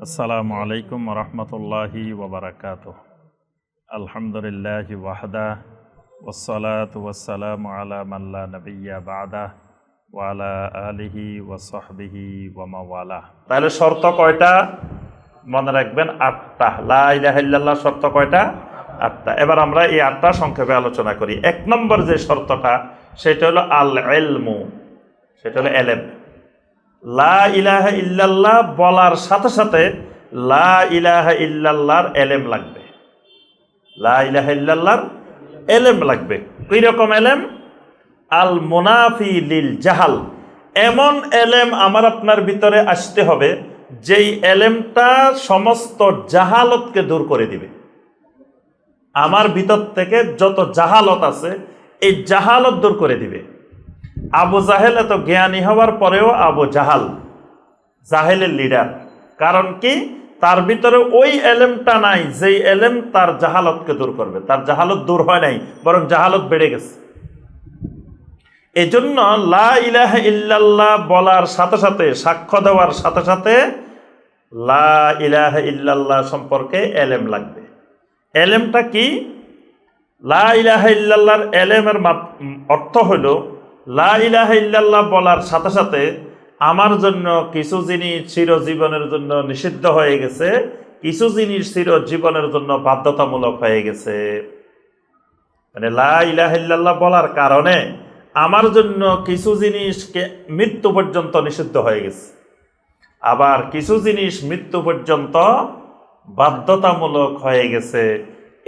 আসসালামু আলাইকুম রহমতুল্লাহি ওবরাকাতুহ। আলহামদুলিল্লাহি ওয়াহদা ওয়াসসালাতু ওয়াসসালামু আলা মান লা নাবিয়্যা বা'দা ওয়া আলা আলিহি ওয়া সাহবিহি ওয়া মাওয়ালা। তাহলে শর্ত কয়টা? মনে রাখবেন 8টা। লা ইলাহা ইল্লাল্লাহ শর্ত কয়টা? 8টা। এবার আমরা এই 8টা সংক্ষেপে আলোচনা করি। 1 নম্বর যে শর্তটা সেটা হলো আল ইলমু, সেটা হলো এলেম। লা ইলাহা ইল্লাল্লাহ বলার সাথে সাথে লা ইলাহা ইল্লাল্লাহর এলেম লাগবে। লা ইলাহা ইল্লাল্লাহর এলেম লাগবে। কি রকম এলেম? আল মুনাফি লিল জাহাল। এমন এলেম আমার আপনার ভিতরে আসতে হবে যেই এলেমটা সমস্ত জাহালতকে দূর করে দিবে। আমার ভিতর থেকে যত জাহালত আছে এই জাহালত দূর করে দিবে। আবু জাহেল এত জ্ঞানী হওয়ার পরেও আবু জাহাল, জাহেলের লিডার। কারণ কি? তার ভিতরে ওই এলেমটা নাই যেই এলেম তার জাহালতকে দূর করবে। তার জাহালত দূর হয় নাই, বরং জাহালত বেড়ে গেছে। এই জন্য লা ইলাহা ইল্লাল্লাহ বলার সাথে সাথে, সাক্ষ্য দেওয়ার সাথে সাথে লা ইলাহা ইল্লাল্লাহ সম্পর্কে এলেম লাগবে। এলেমটা কি? লা ইলাহা ইল্লাল্লাহর এলেমের অর্থ হইল লা ইলাহা ইল্লাল্লাহ বলার সাথে সাথে আমার জন্য কিছু জিনিস চিরজীবনের জন্য নিষিদ্ধ হয়ে গেছে, কিছু জিনিস চিরজীবনের জন্য বাধ্যতামূলক হয়ে গেছে। মানে লা ইলাহা ইল্লাল্লাহ বলার কারণে আমার জন্য কিছু জিনিসকে মৃত্যু পর্যন্ত নিষিদ্ধ হয়ে গেছে, আবার কিছু জিনিস মৃত্যু পর্যন্ত বাধ্যতামূলক হয়ে গেছে।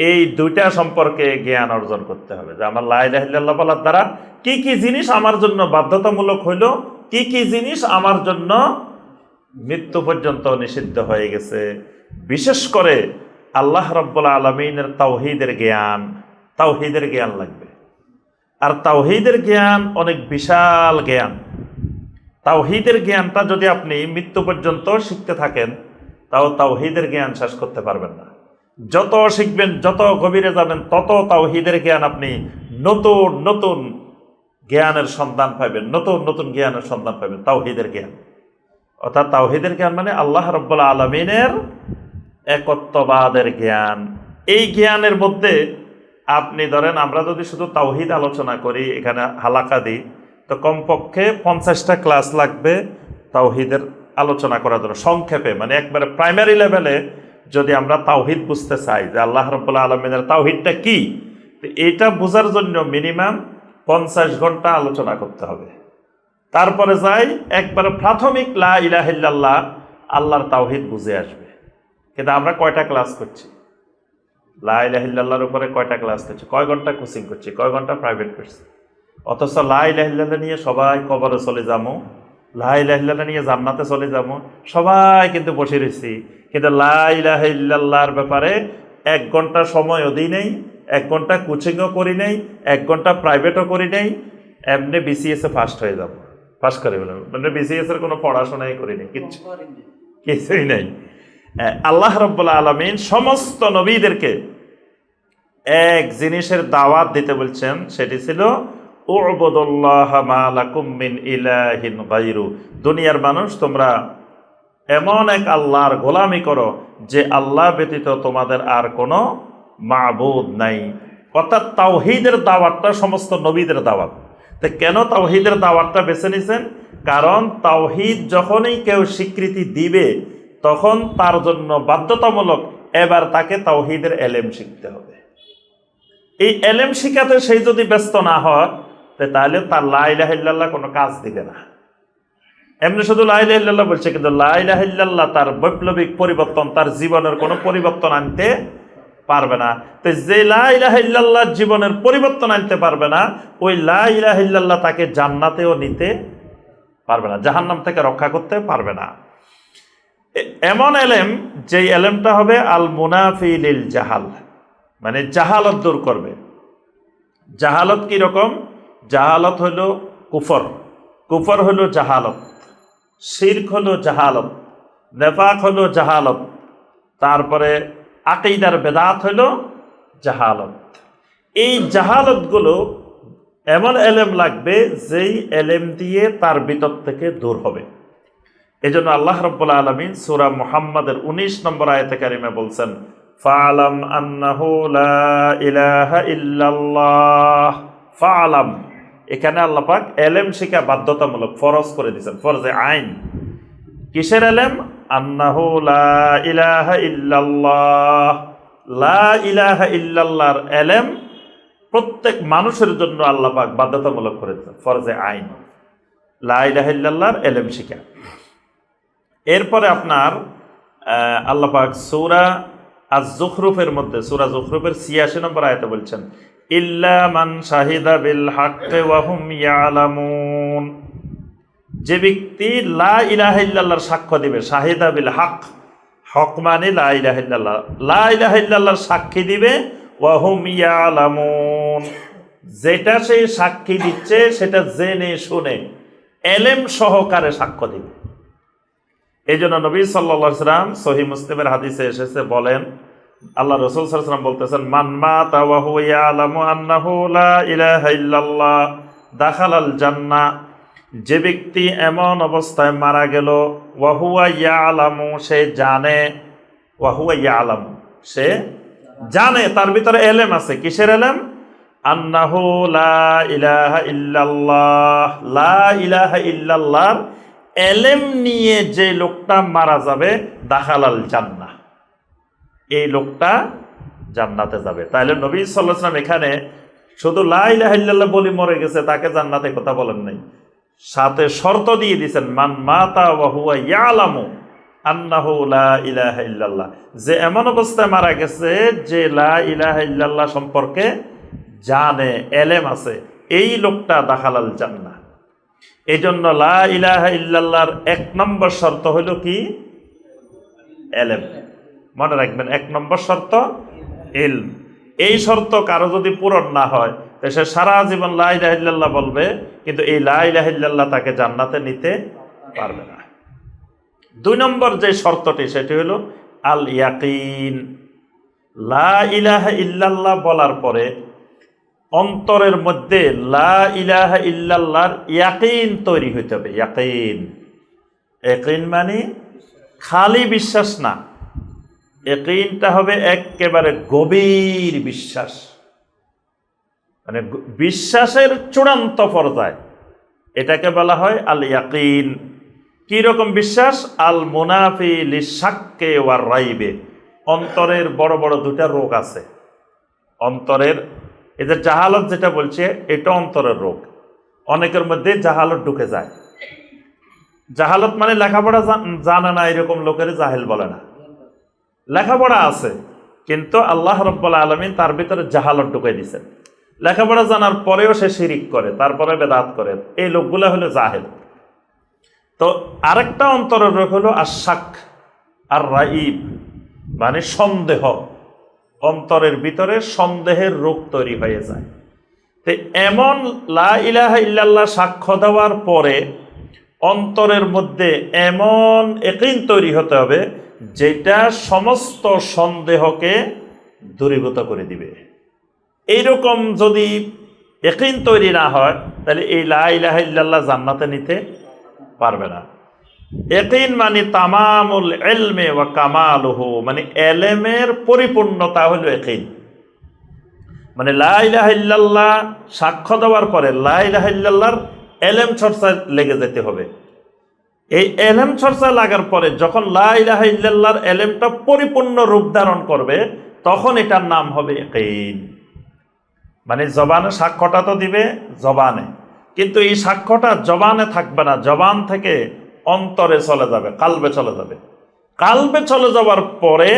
এই দুইটা সম্পর্কে জ্ঞান অর্জন করতে হবে যে আমার লা ইলাহা ইল্লাল্লাহ বলার দ্বারা কি কি জিনিস আমার জন্য বাধ্যতামূলক হইল, কি কি জিনিস আমার জন্য মৃত্যু পর্যন্ত নিষিদ্ধ হয়ে গেছে। বিশেষ করে আল্লাহ রাব্বুল আলামিনের তাওহীদের জ্ঞান লাগবে। আর তাওহীদের জ্ঞান অনেক বিশাল জ্ঞান। তাওহীদের জ্ঞানটা যদি আপনি মৃত্যু পর্যন্ত শিখতে থাকেন তাও তাওহীদের জ্ঞান শেষ করতে পারবেন না। যত শিখবেন, যত গভীরে যাবেন, তত তাওহীদের জ্ঞান আপনি নতুন নতুন জ্ঞানের সন্ধান পাবেন, নতুন নতুন জ্ঞানের সন্ধান পাবেন। তাওহীদের জ্ঞান অর্থাৎ তাওহীদের জ্ঞান মানে আল্লাহ রাব্বুল আলামিনের একত্ববাদের জ্ঞান। এই জ্ঞানের মধ্যে আপনি ধরেন, আমরা যদি শুধু তাওহীদ আলোচনা করি, এখানে হালাকা দিই, তো কমপক্ষে 50টা ক্লাস লাগবে তাওহীদের আলোচনা করার জন্য। সংক্ষেপে মানে একবারে প্রাইমারি লেভেলে যদি আমরা তাওহীদ বুঝতে চাই যে আল্লাহ রাব্বুল আলামিনের তাওহীদটা কি, তো এটা বোঝার জন্য মিনিমাম 50 ঘন্টা আলোচনা করতে হবে। তারপরে যাই একবারে প্রাথমিক লা ইলাহা ইল্লাল্লাহ, আল্লাহর তাওহীদ বুঝে আসবে। কিন্তু আমরা কয়টা ক্লাস করছি? লা ইলাহা ইল্লাল্লাহর উপরে কয়টা ক্লাস করছি? কয় ঘন্টা কোচিং করছি? কয় ঘন্টা প্রাইভেট করছি? অথচ লা ইলাহা ইল্লাল্লাহ নিয়ে সবাই কবরে চলে যাবো, লা ইলাহা ইল্লাল্লাহ নিয়ে জান্নাতে চলে যাবো, সবাই কিন্তু বসে রয়েছি। কিন্তু লা ইলাহা ইল্লাল্লাহর ব্যাপারে 1 ঘন্টা সময়ও দিই নেই, 1 ঘন্টা কোচিংও করি নেই, 1 ঘন্টা প্রাইভেটও করি নেই। এমনি বিসিএসে ফার্স্ট হয়ে যাবো, পাস করে বললাম। মানে বিসিএস এর কোনো পড়াশোনাই করি নেই, কিছুই নেই। আল্লাহ রাব্বুল আলামিন সমস্ত নবীদেরকে এক জিনিসের দাওয়াত দিতে বলছেন, সেটি ছিল উ'বুদুল্লাহ মা লাকুম মিন ইলাহিন গায়রু। দুনিয়ার মানুষ, তোমরা এমন এক আল্লাহর গোলামি করো যে আল্লাহ ব্যতীত তোমাদের আর কোনো মাবুদ নাই। অর্থাৎ তাওহীদের দাওয়াতটা সমস্ত নবীদের দাওয়াত। তো কেন তাওহীদের দাওয়াতটা বেছে নিছেন? কারণ তাওহীদ যখনই কেউ স্বীকৃতি দিবে তখন তার জন্য বাধ্যতামূলক এবার তাকে তাওহীদের এলেম শিখতে হবে। এই এলেম শিখাতে সেই যদি ব্যস্ত না হয় তাহলে তার লা ইলাহা ইল্লাল্লাহ কোনো কাজ দিবে না। এমনি শুধু লা ইলাহা ইল্লাল্লাহ বলছে, কিন্তু লা ইলাহা ইল্লাল্লাহ তার বৈপ্লবিক পরিবর্তন, তার জীবনের কোনো পরিবর্তন আনতে পারবে না। তো যে লা ইলাহা ইল্লাল্লাহ জীবনের পরিবর্তন আনতে পারবে না, ওই লা ইলাহা ইল্লাল্লাহ তাকে জান্নাতেও নিতে পারবে না, জাহান্নাম থেকে রক্ষা করতে পারবে না। এমন এলেম যেই এলেমটা হবে আল মুনাফি লিল জাহাল, মানে জাহালত দূর করবে। জাহালত কি রকম? জাহালত হলো কুফর, কুফর হলো জাহালত, শিরক হলো জাহালত, নেফাক হলো জাহালত, তারপরে আকীদার বেদাত হলো জাহালত। এই জাহালতগুলো এমন এলেম লাগবে যেই এলেম দিয়ে তার ভিতর থেকে দূর হবে। এজন্য আল্লাহ রাব্বুল আলামিন সূরা মুহাম্মাদের 19 নম্বর আয়াতে কারিমে বলছেন, ফাআলাম আন্নাহু লা ইলাহা ইল্লাল্লাহ। ফাআলাম, এখানে আল্লাহ পাক এলেম শিখা বাধ্যতামূলক, ফরজ করে দিয়েছেন, ফরজে আইন। কিসের এলেম? আন্নাহু লা ইলাহা ইল্লাল্লাহ। লা ইলাহা ইল্লাল্লাহর এলেম প্রত্যেক মানুষের জন্য আল্লাহ পাক বাধ্যতামূলক করে দিয়েছেন, ফরজে আইন। লা ইলাহা ইল্লাল্লাহর এলেম শিখা। এরপরে আপনার আল্লাহ পাক সূরা আজ-যুখরুফের মধ্যে, সূরা যুখরুফের ৮৬ নম্বর আয়াতে বলছেন, ইল্লা মান শাহিদা বিল হাক্কি ওয়া হুম ইয়ালামুন। যে ব্যক্তি লা ইলাহা ইল্লাল্লাহর সাক্ষ্য দিবে, শাহিদা বিল হক, হক মানে লা ইলাহা ইল্লাল্লাহ, লা ইলাহা ইল্লাল্লাহর সাক্ষী দিবে, ওয়া হুম ইয়ালামুন, যেটা সে সাক্ষী দিচ্ছে সেটা জেনে শুনে এলেম সহকারে সাক্ষ্য দিবে। এই জন্য নবী সাল্লাল্লাহু আলাইহি ওয়াসাল্লাম সহিহ মুসলিমের হাদিসে এসেছে, বলেন আল্লাহ রাসূল সাল্লাল্লাহু আলাইহি ওয়াসাল্লাম বলতেছেন, মান মাতা ওয়া হুয়া ইয়ালামু আন্নাহু লা ইলাহা ইল্লাল্লাহ দাখালাল জান্নাহ। যে ব্যক্তি এমন অবস্থায় মারা গেল, ওয়া হুয়া ইয়ালামু, সে জানে, ওয়া হুয়া ইয়ালামু, সে জানে, তার ভিতরে এলেম আছে। কিসের এলেম? আন্নাহু লা ইলাহা ইল্লাল্লাহ, লা ইলাহা ইল্লাল্লাহর এলেম নিয়ে যে লোকটা মারা যাবে, দাখালাল জান্নাহ, এই লোকটা জান্নাতে যাবে। তাহলে নবী সাল্লাল্লাহু আলাইহি ওয়াসাল্লাম এখানে শুধু লা ইলাহা ইল্লাল্লাহ বলে মরে গেছে তাকে জান্নাতে কথা বলেন নাই, সাথে শর্ত দিয়ে দিয়েছেন, মান মাতা ওয়া হুয়া ইয়ালামু আন্নাহু লা ইলাহা ইল্লাল্লাহ, যে এমন অবস্থায় মারা গেছে যে লা ইলাহা ইল্লাল্লাহ সম্পর্কে জানে, এলেম আছে, এই লোকটা দাখালাল জান্নাহ। এই জন্য লা ইলাহা ইল্লাল্লাহর ১ নম্বর শর্ত হইল কি? এলেম। মনে রাখবেন, ১ নম্বর শর্ত ইলম। এই শর্ত কারো যদি পূরণ না হয়, তো সে সারা জীবন লা ইলাহা ইল্লাল্লাহ বলবে, কিন্তু এই লা ইলাহা ইল্লাল্লাহ তাকে জান্নাতে নিতে পারবে না। ২ নম্বর যে শর্তটি, সেটি হলো আল ইয়াকিন। লা ইলাহা ইল্লাল্লাহ বলার পরে অন্তরের মধ্যে লা ইলাহা ইল্লাল্লাহর ইয়াকিন তৈরি হইতে হবে। ইয়াকিন, ইয়াকিন মানে খালি বিশ্বাস না, ইয়াকিনটা হবে একেবারে গভীর বিশ্বাস, মানে বিশ্বাসের চূড়ান্ত পর্যায়। এটাকে বলা হয় আল ইয়াকিন। কি রকম বিশ্বাস? আল মুনাফি লিশাক্কে ওয়ার রাইবে। অন্তরের বড় বড় 2টা রোগ আছে। অন্তরের এই যে জাহালত যেটা বলছে, এটা অন্তরের রোগ। অনেকের মধ্যে জাহালত ঢুকে যায়। জাহালত মানে লেখাপড়া জানে না, এরকম লোকের জাহেল বলে না। লেখাপড়া আছে, কিন্তু আল্লাহ রাব্বুল আলামিন তার ভিতরে জাহালত ঢুকাই দিয়েছেন। লেখাপড়া জানার পরেও সে শিরিক করে, তারপরে বেদাত করে, এই লোকগুলো হলো জাহেল। তো আরেকটা অন্তরের রোগ হলো আশাক আর রাইব, মানে সন্দেহ। অন্তরের ভিতরে সন্দেহের রোগ তৈরি হয়ে যায়। তো এমন লা ইলাহা ইল্লাল্লাহ সাক্ষ্য দেওয়ার পরে অন্তরের মধ্যে এমন ইয়াকিন তৈরি হতে হবে যেটা সমস্ত সন্দেহকে দূরীভূত করে দিবে। এইরকম যদি ইয়াকিন তৈরি না হয়, তাহলে এই লা ইলাহা ইল্লাল্লাহ জান্নাতে নিতে পারবে না। ইয়াকিন মানে তামামুল ইলমি ওয়া কামালুহু, মানে এলেমের পরিপূর্ণতা হলো ইয়াকিন। মানে লা ইলাহা ইল্লাল্লাহ সাক্ষ্য দেওয়ার পরে লা ইলাহা ইল্লাল্লাহর এলেম চর্চায় লেগে যেতে হবে। এই এলেম চর্চা লাগার পরে যখন লা ইলাহা ইল্লাল্লাহর এলেমটা পরিপূর্ণ রূপ ধারণ করবে, তখন এটার নাম হবে ইয়াকিন। মানে জবানে সাক্ষ্যটা তো দিবে জবানে, কিন্তু এই সাক্ষ্যটা জবানে থাকবে না, জবান থেকে অন্তরে চলে যাবে, কালবে চলে যাবে। কালবে চলে যাওয়ার পরে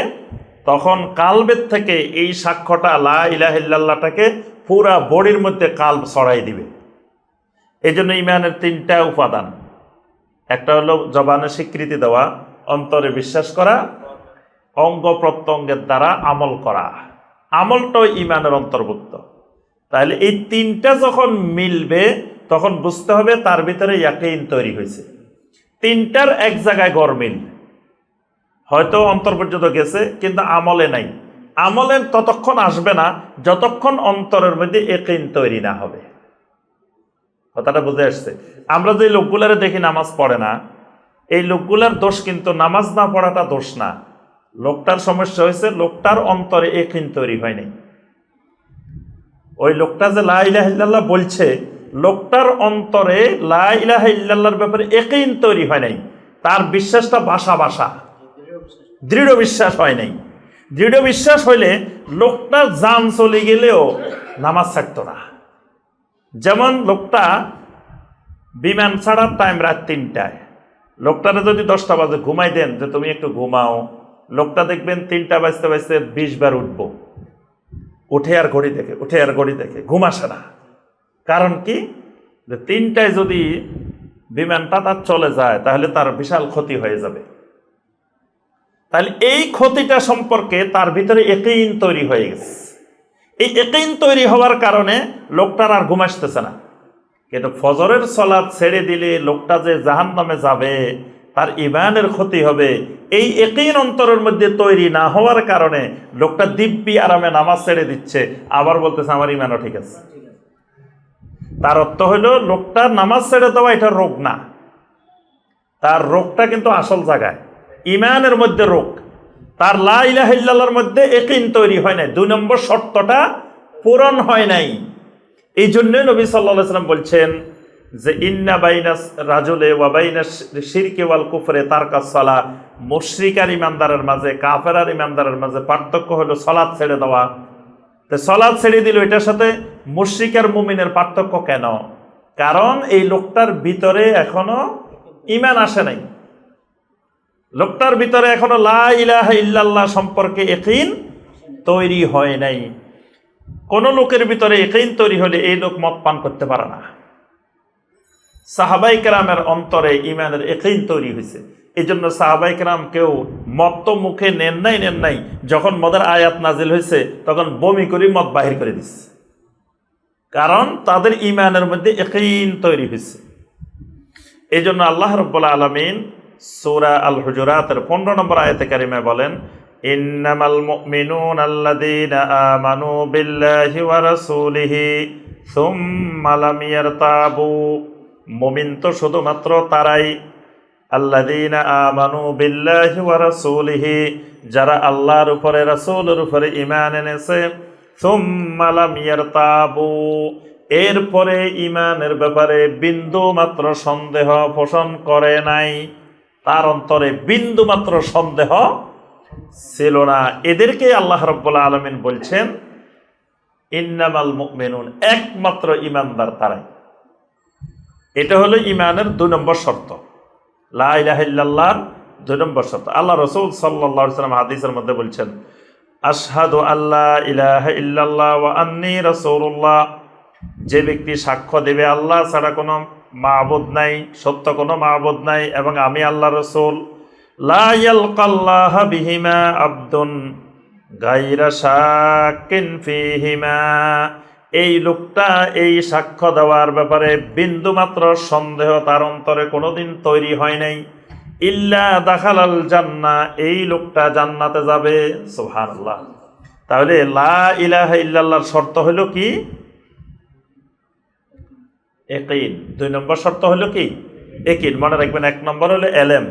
তখন কালবের থেকে এই সাক্ষ্যটা লা ইলাহা ইল্লাল্লাহটাকে পুরা বডির মধ্যে কালব ছড়াই দিবে। এই জন্য ইমানের 3টা উপাদান। একটা হলো জবানে স্বীকৃতি দেওয়া, অন্তরে বিশ্বাস করা, অঙ্গ প্রত্যঙ্গের দ্বারা আমল করা। আমলটাও ইমানের অন্তর্ভুক্ত। তাহলে এই 3টা যখন মিলবে, তখন বুঝতে হবে তার ভিতরে ইয়াকিন তৈরি হয়েছে। 3টার এক জায়গায় গরমিল, হয়তো অন্তর পর্যন্ত গেছে কিন্তু আমলে নাই। আমলে ততক্ষণ আসবে না যতক্ষণ অন্তরের মধ্যে ইয়াকিন তৈরি না হবে। কথাটা বুঝে আসছে? আমরা যে লোকগুলারে দেখি নামাজ পড়ে না, এই লোকগুলার দোষ কিন্তু নামাজ না পড়াটা দোষ না। লোকটার সমস্যা হয়েছে লোকটার অন্তরে ইয়াকিন তৈরি হয়নি। ওই লোকটা যে লা ইলাহা ইল্লাল্লাহ বলছে, লোকটার অন্তরে লা ইলাহা ইল্লাল্লাহর ব্যাপারে ইয়াকিন তৈরি হয় নাই। তার বিশ্বাসটা বাসা বাসা, দৃঢ় বিশ্বাস হয় নাই। দৃঢ় বিশ্বাস হইলে লোকটা জান চলে গেলেও নামাজ ছাড়তো না। যেমন লোকটা বিমান ছাড়ার টাইম রাত 3টায়, লোকটারে যদি 10টা বাজে ঘুমাই দেন যে তুমি একটু ঘুমাও, লোকটা দেখবেন 3টা বাজতে বাজতে 20 বার উঠবো, উঠে আর ঘড়ি দেখে, উঠে আর ঘড়ি দেখে, ঘুম আসে না। কারণ কি, যে 3টায় যদি বিমানটা তার চলে যায় তাহলে তার বিশাল ক্ষতি হয়ে যাবে। তাহলে এই ক্ষতিটা সম্পর্কে তার ভিতরে ইয়াকিন তৈরি হয়ে গেছে। এই ইয়াকিন তৈরি হওয়ার কারণে লোকটার আর ঘুম আসতেছে না। কিন্তু ফজরের সালাত ছেড়ে দিলে লোকটা যে জাহান্নামে যাবে, তার ঈমানের ক্ষতি হবে, এই ইয়াকিন অন্তরের মধ্যে তৈরি না হওয়ার কারণে লোকটা দিব্যি আরামে নামাজ ছেড়ে দিচ্ছে, আবার বলতেছে আমার ঈমানও ঠিক আছে। তার অর্থ হইল লোকটার নামাজ ছেড়ে দেওয়া এটা রোগ না, তার রোগটা কিন্তু আসল জায়গায় ঈমানের মধ্যে রোগ। তার লা ইলাহা ইল্লাল্লাহর মধ্যে ইয়াকিন তৈরি হয় নাই, 2 নম্বর শর্তটা পূরণ হয় নাই। এই জন্যই নবী সাল্লাল্লাহু আলাইহি ওয়াসাল্লাম বলছেন যে ইন্না বাইনাস রাজুলে ওয়া বাইনাস শিরকি ওয়াল কুফরে তারকাস সালাহ, মুশরিক আর ইমানদারের মাঝে, কাফের আর ইমানদারের মাঝে পার্থক্য হলো সালাত ছেড়ে দেওয়া। তো সালাত ছেড়ে দিল, এটার সাথে মুশরিক আর মুমিনের পার্থক্য কেন? কারণ এই লোকটার ভিতরে এখনো ঈমান আসে নাই, লোকটার ভিতরে এখনো লা ইলাহা ইল্লাল্লাহ সম্পর্কে ইয়াকিন তৈরি হয় নাই। কোন লোকের ভিতরে ইয়াকিন তৈরি হলে এই লোক মদ পান করতে পারে না। সাহাবায়ে কেরামের অন্তরে ঈমানের ইয়াকিন তৈরি হয়েছে। এই জন্য সাহাবায়ে কেরাম কেউ মদ তো মুখে নেন নাই, যখন মদের আয়াত নাজিল হয়েছে তখন বমি করে মদ বাহির করে দিচ্ছে, কারণ তাদের ঈমানের মধ্যে ইয়াকিন তৈরি হয়েছে। এই জন্য আল্লাহ রাব্বুল আলামিন সূরা আল হুজুরাতের 15 নম্বর আয়াতে কারিমায় বলেন, ইন্নামাল মুমিনুনা আল্লাযীনা আমানু বিল্লাহি ওয়া রাসূলিহি সুম্মা লাম ইয়ারতাবু। মুমিন তো শুধুমাত্র তারাই, আল্লাযীনা আমানু বিল্লাহি ওয়া রাসূলিহি, যারা আল্লাহর উপরে রাসূলের উপরে ঈমান এনেছে, সুম্মা লাম ইয়ারতাবু, এরপরে ঈমানের ব্যাপারে বিন্দু মাত্র সন্দেহ পোষণ করে নাই, তার অন্তরে বিন্দু মাত্র সন্দেহ ছিল না। এদেরকে আল্লাহ রাব্বুল আলামিন বলছেন ইন্নামাল মুমিনুন, একমাত্র ঈমানদার তারাই। এটা হলো ঈমানের 2 নম্বর শর্ত, লা ইলাহা ইল্লাল্লাহর 2 নম্বর শর্ত। আল্লাহ রাসূল সাল্লাল্লাহু আলাইহি ওয়াসাল্লাম হাদিসের মধ্যে বলছেন, আশহাদু আল্লা ইলাহা ইল্লাল্লাহ ওয়া আন্নী রাসূলুল্লাহ, যে ব্যক্তি সাক্ষ্য দেবে আল্লাহ ছাড়া কোনো মাবুদ নাই, সত্য কোনো মাবুদ নাই, এবং আমি আল্লাহ রসুল, লা ইয়ালকাল্লাহা বিহিমা আবদুন গায়রা শাক্কিন ফিহিমা, এই লোকটা এই সাক্ষ্য দেওয়ার ব্যাপারে বিন্দুমাত্র সন্দেহ তার অন্তরে কোনোদিন তৈরি হয় নাই, ইল্লা দাখালাল জান্নাহ, এই লোকটা জান্নাতে যাবে। সুবহানাল্লাহ। তাহলে লা ইলাহা ইল্লাল্লাহর শর্ত হলো কি? ইয়াকিন। 2 নম্বর শর্ত হলো কি? ইয়াকিন। মনে রাখবেন, 1 নম্বর হলো এলেম,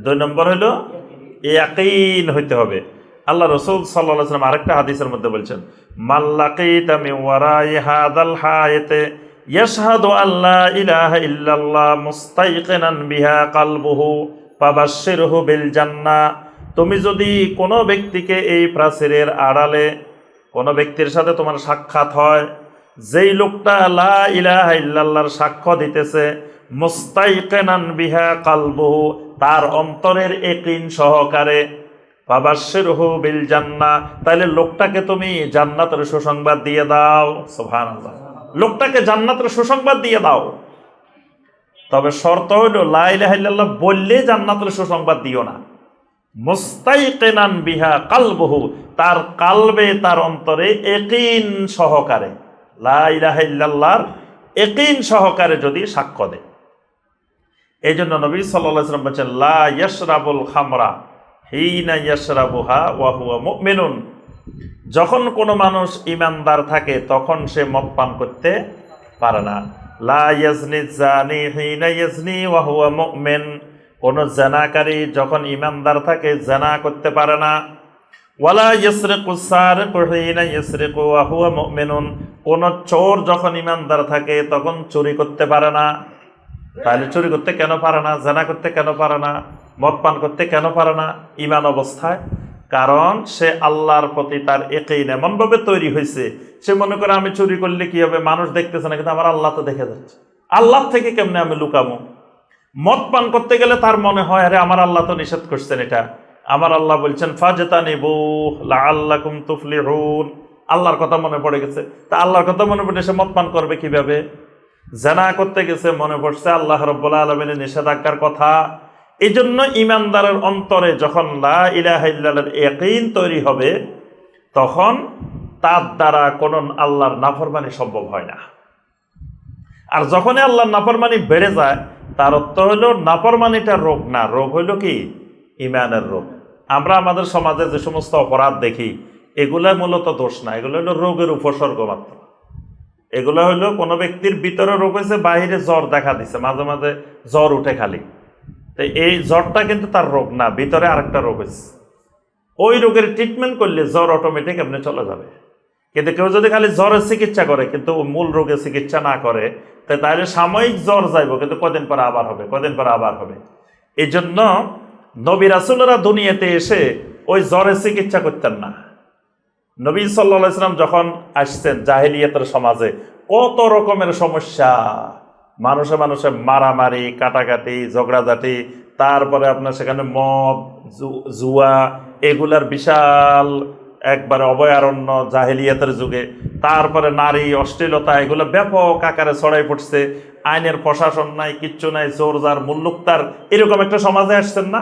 2 নম্বর হলো ইয়াকিন হইতে হবে। আল্লাহ রাসূল সাল্লাল্লাহু আলাইহি ওয়াসাল্লাম আরেকটা হাদিসের মধ্যে বলছেন, মাল্লাকিতা মিন ওয়ারাই হাদাল হায়াতে ইয়াশহাদু আল্লা ইলাহা ইল্লাল্লাহ মুস্তাইকিনান বিহা কলবুহু ফাবাশশিরহু বিল জান্নাহ। তুমি যদি কোনো ব্যক্তিকে এই প্রাচীরের আড়ালে কোনো ব্যক্তির সাথে তোমার সাক্ষাৎ হয়, যেই লোকটা লা ইলাহা ইল্লাল্লাহর সাক্ষ্য দিতেছে, মুস্তাইকিনান বিহা কলবুহু, তার অন্তরের ইয়াকিন সহকারে, ফাবাশশিরহু বিল জান্নাহ, তাহলে লোকটাকে তুমি জান্নাতের সুসংবাদ দিয়ে দাও। সুবহানাল্লাহ। লোকটাকে জান্নাতের সুসংবাদ দিয়ে দাও। তবে শর্ত হইল লা ইলাহা ইল্লাল্লাহ বললে জান্নাতের সুসংবাদ দিও না। মুস্তাইকিনান বিহা কলবুহু, তার কালবে, তার অন্তরে ইয়াকিন সহকারে, লা ইলাহা ইল্লাল্লাহর ইয়াকিন সহকারে যদি সাক্ষ্য দেয়। এই জন্য নবী সাল্লাল্লাহু আলাইহি ওয়াসাল্লাম বলেছেন, লা ইয়াশরাবুল খামরা হিনা ইয়াশরাবুহা ওয়া হুয়া মুমিনুন, যখন কোনো মানুষ ঈমানদার থাকে তখন সে মদ পান করতে পারে না। লা ইয়াজনি জানি হিনা ইয়াজনি ওয়া হুয়া মুমিন, কোন জেনাকারী যখন ইমানদার থাকে জেনা করতে পারে না। ওয়ালা ইয়াসরিকু সারিকু হিনা ইয়াসরিকু ওয়া হুয়া মুমিনুন, কোন চোর যখন ইমানদার থাকে তখন চুরি করতে পারে না। তাহলে চুরি করতে কেন পারে না, জেনা করতে কেন পারে না, মদ পান করতে কেন পারে না ঈমান অবস্থায়? কারণ সে আল্লাহর প্রতি তার ইয়াকিন এমন ভাবে তৈরি হয়েছে, সে মনে করে আমি চুরি করলে কি হবে, মানুষ দেখতেছে না, কিন্তু আমার আল্লাহ তো দেখে যাচ্ছে, আল্লাহ থেকে কেমনে আমি লুকামো। মদ পান করতে গেলে তার মনে হয় আরে আমার আল্লাহ তো নিষেধ করছেন, এটা আমার আল্লাহ বলছেন ফাজতানিবু লাআল্লাকুম তুফলিহুন, আল্লাহর কথা মনে পড়ে গেছে। তা আল্লাহর কথা মনে পড়ে সে মদ পান করবে কিভাবে? জানা করতে গেছে, মনে পড়ছে আল্লাহ রাব্বুল আলামিনের নিষেধাজ্ঞার কথা। এই জন্য ইমানদারের অন্তরে যখন লা ইলাহা ইল্লাল্লাহর ইয়াকিন তৈরি হবে, তখন তার দ্বারা কোন আল্লাহর নাফরমানি সম্ভব হয় না। আর যখনই আল্লাহর নাফরমানি বেড়ে যায়, তার অর্থ হইল নাফরমানিটা রোগ না, রোগ হইল কি? ইমানের রোগ। আমরা আমাদের সমাজে যে সমস্ত অপরাধ দেখি, এগুলা মূলত দোষ না, এগুলো হলো রোগের উপসর্গ মাত্র। এগুলো হইলো কোনো ব্যক্তির ভিতরে রোগ হয়েছে, বাহিরে জ্বর দেখা দিছে, মাঝে মাঝে জ্বর উঠে খালি, তো এই জ্বরটা কিন্তু তার রোগ না, ভিতরে আরেকটা রোগ হয়েছে। ওই রোগের ট্রিটমেন্ট করলে জ্বর অটোমেটিক এমনি চলে যাবে। কিন্তু কেউ যদি খালি জ্বরের চিকিৎসা করে কিন্তু মূল রোগের চিকিৎসা না করে, তাহলে সাময়িক জ্বর যাইব, কিন্তু কদিন পরে আবার হবে, কদিন পরে আবার হবে। এই জন্য নবী রাসূলরা দুনিয়াতে এসে ওই জ্বরের চিকিৎসা করতেন না। নবী সাল্লাল্লাহু আলাইহি ওয়াসাল্লাম যখন আসছেন জাহেলিয়াতের সমাজে কত রকমের সমস্যা, মানুষে মানুষে মারামারি, কাটাকাটি, ঝগড়াঝাটি, তারপরে আপনার সেখানে মদ, জুয়া, এগুলার বিশাল একবারে অভয়ারণ্য জাহেলিয়াতের যুগে। তারপরে নারী অশ্লীলতা, এগুলো ব্যাপক আকারে ছড়াই পড়ছে, আইনের প্রশাসন নাই, কিচ্ছু নাই, চোর যার মুল্লুকতার, এরকম একটা সমাজে আসছেন না?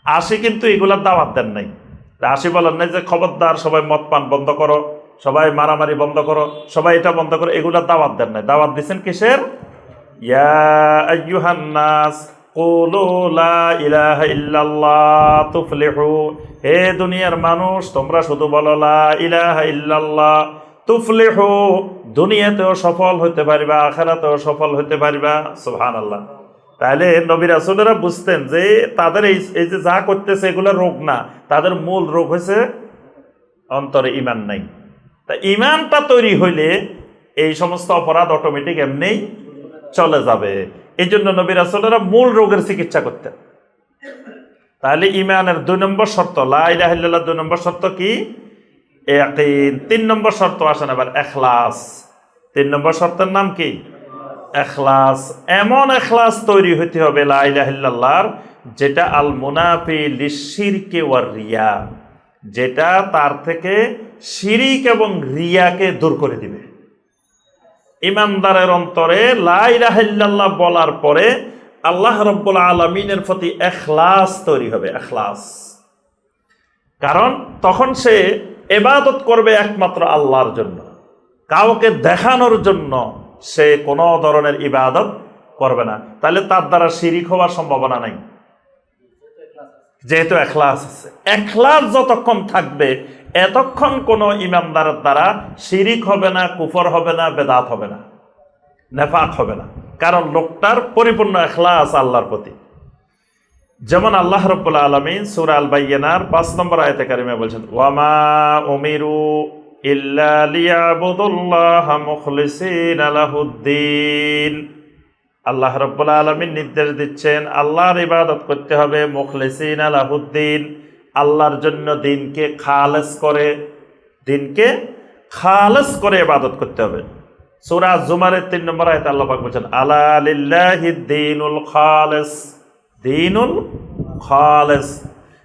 আসি কিন্তু এগুলার দাওয়াত দেন নাই। আসি বলেন নাই যে খবরদার সবাই মদ পান বন্ধ করো, সবাই মারামারি বন্ধ করো, সবাই এটা বন্ধ করো, এগুলার দাওয়াত দেন নাই। দাওয়াত দিচ্ছেন কিসের? ইয়া আইয়ুহান নাস কুলু লা ইলাহা ইল্লাল্লাহ তুফলিহু, হে দুনিয়ার মানুষ তোমরা শুধু বলো লা ইলাহা ইল্লাল্লাহ তুফলিহু, দুনিয়াতেও সফল হতে পারবা, আখিরাতেও সফল হতে পারবা। সুবহানাল্লাহ। তাহলে নবী রাসূলেরা বুঝতেন যে তাদের এই যে যা করতেছে এগুলো রোগ না, তাদের মূল রোগ হয়েছে অন্তরে ঈমান নাই। তা ঈমানটা তৈরি হইলে এই সমস্ত অপরাধ অটোমেটিক এমনিই চলে যাবে। এই জন্য নবী রাসূলেরা মূল রোগের চিকিৎসা করতেন। তাহলে ঈমানের 2 নম্বর শর্ত, লা ইলাহা ইল্লাল্লাহ 2 নম্বর শর্ত কি? ইয়াকিন। 3 নম্বর শর্ত আসেন আবার ইখলাস। 3 নম্বর শর্তের নাম কি? ইখলাস। এমন ইখলাস তৈরি হতে হবে লা ইলাহা ইল্লাল্লাহর, যেটা আল মুনাফি লিশিরকি ওয়ার রিয়া, যেটা তার থেকে শিরিক এবং রিয়াকে দূর করে দিবে। ইমানদারের অন্তরে লা ইলাহা ইল্লাল্লাহ বলার পরে আল্লাহ রাব্বুল আলামিনের প্রতি ইখলাস তৈরি হবে, ইখলাস। কারণ তখন সে ইবাদত করবে একমাত্র আল্লাহর জন্য, কাউকে দেখানোর জন্য সে কোনো ধরনের ইবাদত করবে না। তাহলে তার দ্বারা শিরিক হওয়ার সম্ভাবনা নাই, যেহেতু ইখলাস আছে। ইখলাস যতক্ষণ থাকবে এতক্ষণ কোনো ইমানদারের দ্বারা শিরিক হবে না, কুফর হবে না, বেদাত হবে না, নেফাক হবে না। কারণ লোকটার পরিপূর্ণ ইখলাস আল্লাহর প্রতি। যেমন আল্লাহ রাব্বুল আলামিন সূরা আল বাইয়িনার 5 নম্বর আয়াতে কারিমে বলছেন, ওয়ামা উমিরু ইল্লা লিয়াবুদুল্লাহা মুখলিসিনা লাহুদ্দিন। আল্লাহ রাব্বুল আলামিন নির্দেশ দিচ্ছেন আল্লাহর ইবাদত করতে হবে মুখলিসিনা লাহুদ্দিন, আল্লাহর জন্য দিনকে খালেস করে, দিনকে খালেস করে ইবাদত করতে হবে। সূরা জুমারের 3 নম্বর আয়াতে আল্লাহ পাক বলেন, আলা লিল্লাহিদ দীনুল খালিস, দীনুল খালিস।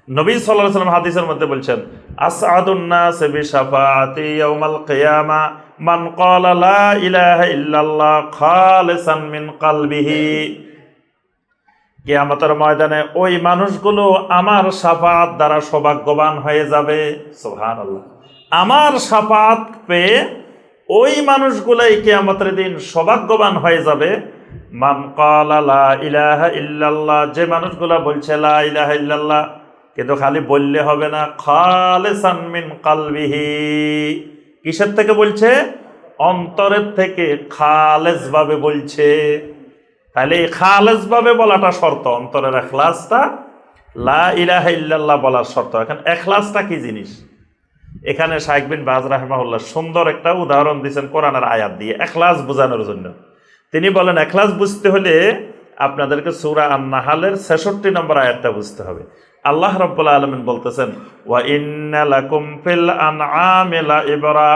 নবী সাল্লাল্লাহু আলাইহি ওয়াসাল্লাম হাদিসের মধ্যে বলছেন, আসআদুন নাস বিশাফাআতি ইয়াউমাল কিয়ামা মান ক্বালা লা ইলাহা ইল্লাল্লাহ খালিসান মিন কলবিহি। কিয়ামতের ময়দানে ওই মানুষগুলো আমার শাফাআত দ্বারা সৌভাগ্যবান হয়ে যাবে। সুবহানাল্লাহ। আমার শাফাআত পেয়ে ওই মানুষগুলাই কিয়ামতের দিন সৌভাগ্যবান হয়ে যাবে। মান ক্বালা লা ইলাহা ইল্লাল্লাহ, যে মানুষগুলো বলছে লা ইলাহা ইল্লাল্লাহ, কিন্তু খালি বললে হবে না, খালিসান মিন কলবিহি, কিসের থেকে বলছে? অন্তরের থেকে খালেস ভাবে বলছে। তাহলে এই খালেস ভাবে বলাটা শর্ত, অন্তরের এখলাসটা লা ইলাহা ইল্লাল্লাহ বলার শর্ত। এখন এখলাসটা কি জিনিস, এখানে শাইখ বিন বাজ রাহিমাহুল্লাহ সুন্দর একটা উদাহরণ দিয়েছেন কোরআনের আয়াত দিয়ে এখলাস বোঝানোর জন্য। তিনি বলেন এখলাস বুঝতে হলে আপনাদেরকে সূরা আন-নাহলের 66 নম্বর আয়াতটা বুঝতে হবে। আল্লাহ রাব্বুল আলামিন বলতেছেন, ওয়া ইন্না লাকুম ফিল আনআমি লাইবরা,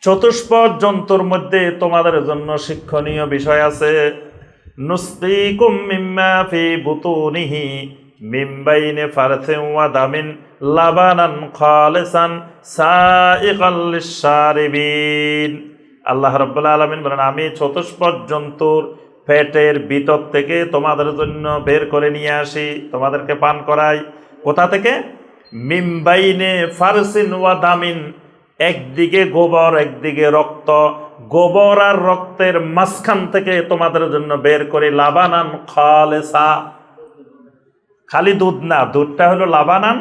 চতুষ্পদ জন্তুর মধ্যে তোমাদের জন্য শিক্ষণীয় বিষয় আছে। নুসকিকুম মিম্মা ফি বুতুনিহি মিন বাইনি ফারথিন ওয়া দামিন লাবানান খালিসান সাইগাল লিশ-শারিবিন। আল্লাহ রাব্বুল আলামিন বলেন, আমি চতুষ্পদ জন্তুর পেটের ভিতর থেকে তোমাদের জন্য বের করে নিয়ে আসি, তোমাদেরকে পান করাই। কোথা থেকে? মিন বাইনি ফারসিন ওয়া দামিন, একদিকে গোবর একদিকে রক্ত, গোবর আর রক্তের মাঝখান থেকে তোমাদের জন্য বের করে লাবানান খালেসা, খালি দুধ না, দুধটা হলো লাবানান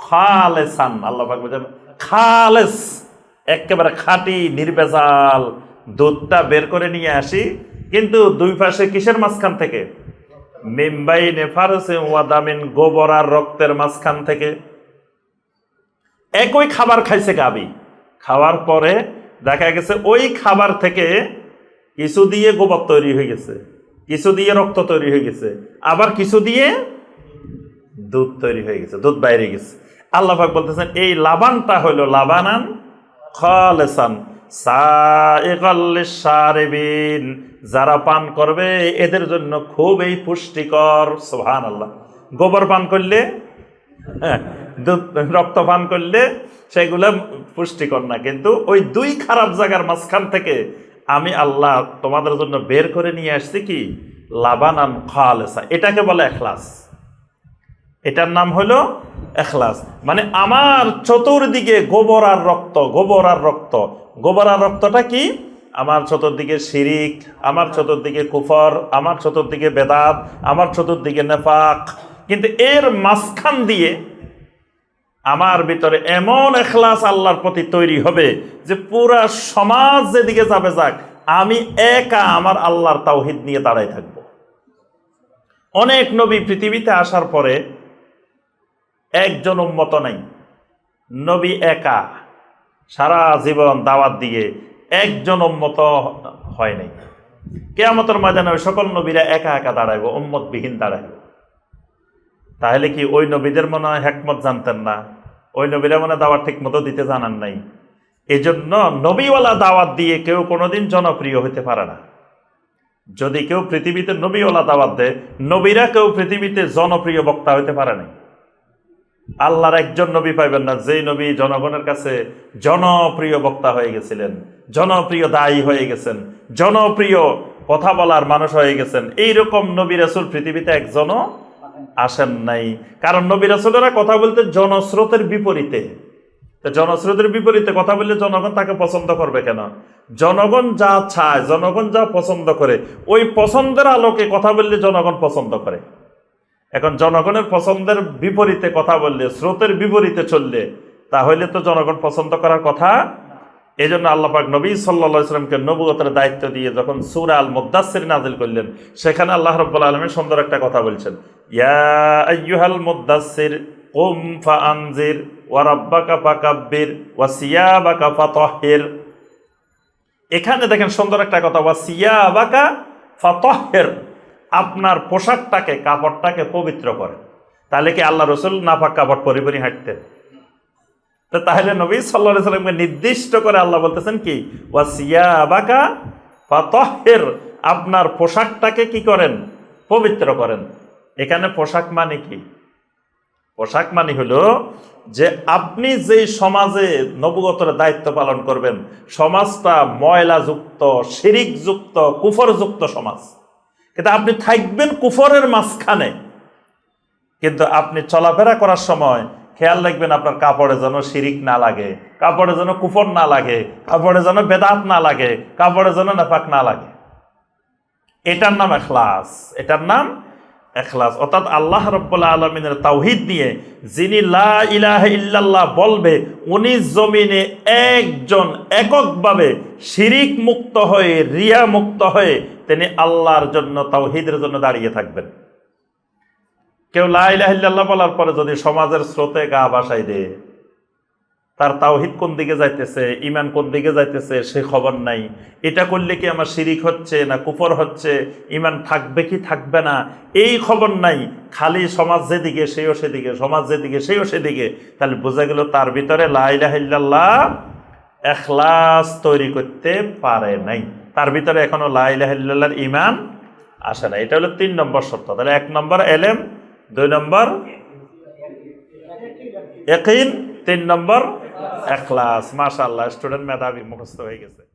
খালেসান। আল্লাহ পাক বলেন খালেস, একেবারে খাঁটি নির্ভেজাল দুধটা বের করে নিয়ে আসি, কিন্তু দুই পাশে কিসের মাঝখান থেকে? মিন বাইনি ফারসিন ওয়া দামিন, গোবর আর রক্তের মাঝখান থেকে। একই খাবার খাইছে গাবি, খাওয়ার পরে দেখা গেছে ওই খাবার থেকে কিছু দিয়ে গোবর তৈরি হয়ে গেছে, কিছু দিয়ে রক্ত তৈরি হয়ে গেছে, আবার কিছু দিয়ে দুধ তৈরি হয়ে গেছে, দুধ বাইরে গেছে। আল্লাহ পাক বলতেছেন এই লাবানটা হলো লাবানান খালেসান সাইগাল লিশ-শারিবিন, যারা পান করবে এদের জন্য খুবই পুষ্টিকর। সুবহানাল্লাহ। গোবর পান করলে, দুধ রক্ত পান করলে সেগুলো পুষ্টিকর না, কিন্তু ওই দুই খারাপ জায়গার মাঝখান থেকে আমি আল্লাহ তোমাদের জন্য বের করে নিয়ে আসছি কি? লাবানান খালেসা। এটাকে বলে এখলাস, এটার নাম হলো এখলাস। মানে আমার চতুর্দিকে গোবর আর রক্ত, গোবর আর রক্ত। গোবর আর রক্তটা কি? আমার চতুর্দিকে শিরিক, আমার চতুর্দিকে কুফর, আমার চতুর্দিকে বেদাত, আমার চতুর্দিকে নেফাক, কিন্তু এর মাঝখান দিয়ে আমার ভিতরে এমন এখলাস আল্লাহর প্রতি তৈরি হবে যে পুরা সমাজ যেদিকে যাবে যাক, আমি একা আমার আল্লাহর তাওহীদ নিয়ে দাঁড়ায় থাকব। অনেক নবী পৃথিবীতে আসার পরে একজন উম্মত নাই, নবী একা সারা জীবন দাওয়াত দিয়ে একজন উম্মত হয় নাই। কিয়ামতের ময়দানে ওই সকল নবীরা একা একা দাঁড়াইব, উম্মতবিহীন দাঁড়াইব। তাহলে কি ওই নবীদের মনে হয় হিকমত জানতেন না? ওই নবীরা মনে দাওয়াত ঠিক মতো দিতে জানান নাই। এই জন্য নবীওয়ালা দাওয়াত দিয়ে কেউ কোনোদিন জনপ্রিয় হতে পারে না। যদি কেউ পৃথিবীতে নবীওয়ালা দাওয়াত দেয়, নবীরা কেউ পৃথিবীতে জনপ্রিয় বক্তা হতে পারে নাই। আল্লাহর একজন নবী পাইবেন না যেই নবী জনগণের কাছে জনপ্রিয় বক্তা হয়ে গেছিলেন, জনপ্রিয় দায়ী হয়ে গেছেন, জনপ্রিয় কথা বলার মানুষ হয়ে গেছেন। এইরকম নবী রাসূল পৃথিবীতে একজনও আসেন নাই। কারণ নবী রাসূলেরা কথা বলতে জনস্রোতের বিপরীতে। জনস্রোতের বিপরীতে কথা বললে জনগণ তাকে পছন্দ করবে কেন? জনগণ যা চায়, জনগণ যা পছন্দ করে, ওই পছন্দের আলোকে কথা বললে জনগণ পছন্দ করে। এখন জনগণের পছন্দের বিপরীতে কথা বললে, স্রোতের বিপরীতে চললে, তাহলে তো জনগণ পছন্দ করার কথা। এই জন্য আল্লাহ পাক নবী সাল্লাল্লাহু আলাইহি ওয়াসাল্লামকে নবুয়তের দায়িত্ব দিয়ে যখন সূরা আল মুদ্দাসসির নাযিল করলেন, সেখানে আল্লাহ রাব্বুল আলামিন সুন্দর একটা কথা বলছেন, ইয়া আইয়ুহাল মুদ্দাসসির কুম ফাআনজির ওয়া রাব্বাকা ফাকাব্বির ওয়া সিয়াবাকা ফাতাহহির। এখানে দেখেন সুন্দর একটা কথা, ওয়া সিয়াবাকা ফাতাহহির, আপনার পোশাকটাকে, কাপড়টাকে পবিত্র করেন। তাহলে কি আল্লাহ রাসূল নাপাক কাপড় পরে পরে হাঁটতেন? তাহলে নবী সাল্লাল্লাহু আলাইহি ওয়াসাল্লামকে নির্দিষ্ট করে আল্লাহ বলতেছেন কি? ওয়া সিয়াবাকা ফাতাহহির, আপনার পোশাকটাকে কি করেন? পবিত্র করেন। এখানে পোশাক মানে কি? পোশাক মানে হলো যে আপনি যেই সমাজে নবুয়তের দায়িত্ব পালন করবেন, সমাজটা ময়লাযুক্ত, শিরিকযুক্ত, কুফরযুক্ত সমাজ, কিন্তু আপনি থাকবেন কুফরের মাঝখানে, কিন্তু আপনি চলাফেরা করার সময় খেয়াল রাখবেন আপনার কাপড়ে যেন শিরিক না লাগে, কাপড়ে যেন কুফর না লাগে, কাপড়ে যেন বেদাত না লাগে, কাপড়ে যেন নেফাক না লাগে। এটার নাম ইখলাস, এটার নাম ইখলাস। অর্থাৎ আল্লাহ রাব্বুল আলামিনের তাওহীদ নিয়ে যিনি লা ইলাহা ইল্লাল্লাহ বলবে, উনি জমিনে একজন এককভাবে শিরিক মুক্ত হয়ে, রিয়া মুক্ত হয়ে তিনি আল্লাহর জন্য, তাওহীদের জন্য দাঁড়িয়ে থাকবেন। কেউ লা ইলাহা ইল্লাল্লাহ বলার পরে যদি সমাজের স্রোতে গা ভাসাই দেয়, তার তাওহীদ কোন দিকে যাইতেছে, ঈমান কোন দিকে যাইতেছে সে খবর নাই, এটা করলে কি আমার শিরিক হচ্ছে না কুফর হচ্ছে, ঈমান থাকবে কি থাকবে না এই খবর নাই, খালি সমাজ যেদিকে সেও সেদিকে, সমাজ যেদিকে সেও সেদিকে, তাহলে বোঝা গেল তার ভিতরে লা ইলাহা ইল্লাল্লাহ ইখলাস তৈরি করতে পারে নাই, তার ভিতরে এখনো লা ইলাহা ইল্লাল্লাহর ঈমান আসে না। এটা হলো 3 নম্বর শর্ত। তাহলে 1 নম্বর ইলম, 2 নম্বর ইয়াকিন, 3 নম্বর ইখলাস। মাশাআল্লাহ, স্টুডেন্ট মেধাবী, মুখস্থ হয়ে গেছে।